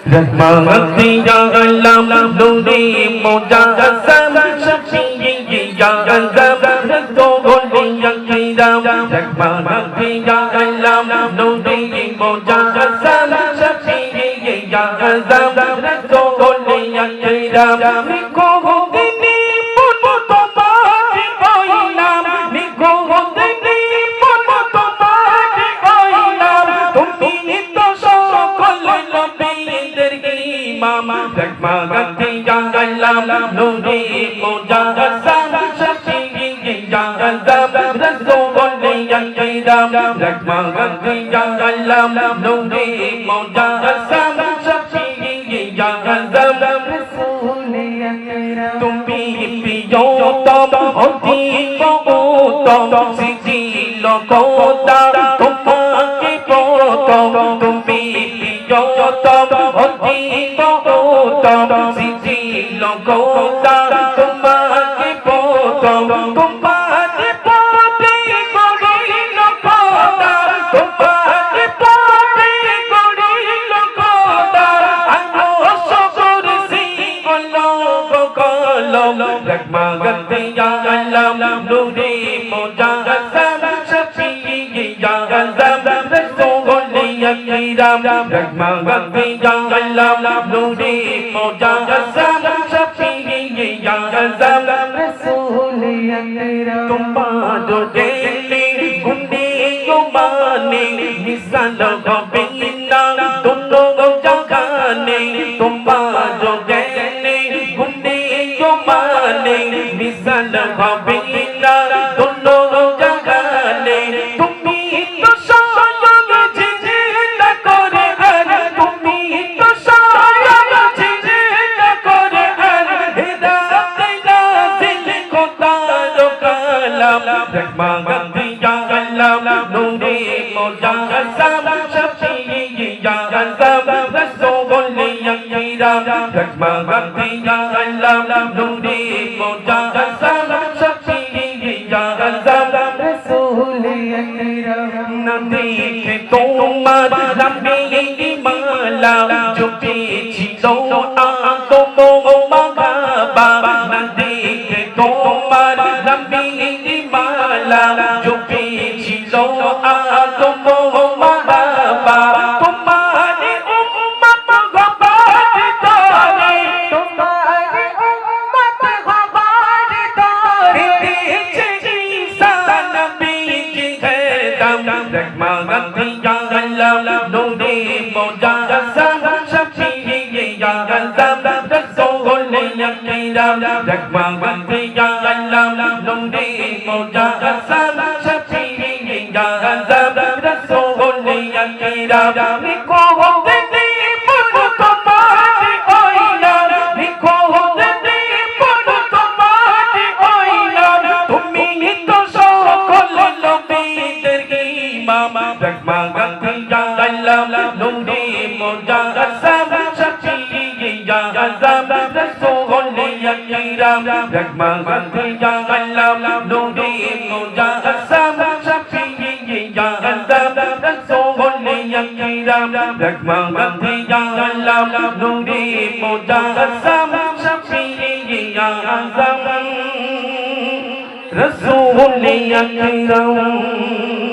रहमत या अल्लाह नूरे मुजस्सम शफी या अज़म रसूल या किराम रहमत या अल्लाह नूरे मुजस्सम शफी या अज़म रसूल या किराम निको दिनी पुन तुम्हारी कोई नाम निको दिनी पुन तुम्हारी कोई नाम तुम्ही तो সকল নবীদের ইমাম रहमत या अल्लाह नूरे मुजस्सम शफी या अज़म रसूल या किराम रहमत या अल्लाह नूरे मुजस्सम शफी या अज़म रसूल या किराम তুমি প্রিয়তম অতি মহত্তম সৃজিল খোদা তোমাকে প্রথম তুমি প্রিয়তম অতি মহত্তম সৃজিল খোদা তোমাকে প্রথম তোমাকে পথে গড়িল খোদা তোমাকে পথে গড়িল খোদা আলো সবরসি অলক কলম रहमत या अल्लाह नूरे मुजस्सम शफी या अज़म रसूल या किराम रहमत या अल्लाह नूरे मुजस्सम शफी या अज़म रसूल या किराम तुम्हारो दिले गुने गुमाने मिसाल बिना दोनों जहाने तुम्हारो दिले गुने गुमाने मिसाल बिना दोनों जहाने তুমি তো স্বয়ং জিন্দা করে আর তুমি তো স্বয়ং জিন্দা করে আর হিদায়াত নাযিল খোদার কালাম रहमत या अल्लाह नूरे मुजस्सम शफी या अज़म रसूल या किराम रहमत या अल्लाह नूरे मुजस्सम शफी या अज़म रसूल या किराम न देखे তোমার নবী মালা চুপিছিল আদম ও মাগাবা না দেখে তোমার নবী মালা চুপিছিল আদম ও মাগাবা তোমার উম্মত গবার তারে তোমার উম্মত গবার তারে দিয়েছে ঈসা নবী কি খেদম रहमत या अल्लाह नूरे मुजस्सम शफी या अज़म रसूल या किराम रहमत या अल्लाह नूरे मुजस्सम शफी या अज़म रसूल या किराम निको दिनी पुन तुम्हारी कोई नाम निको दिनी पुन तुम्हारी कोई नाम তুমি তো সকল নবীদের ইমাম रहमत या अल्लाह नूरे मुजस्सम शफी या अज़म रसूल या किराम रहमत या अल्लाह नूरे मुजस्सम शफी या अज़म रसूल या किराम रहमत या अल्लाह नूरे मुजस्सम शफी या अज़म रसूल या किराम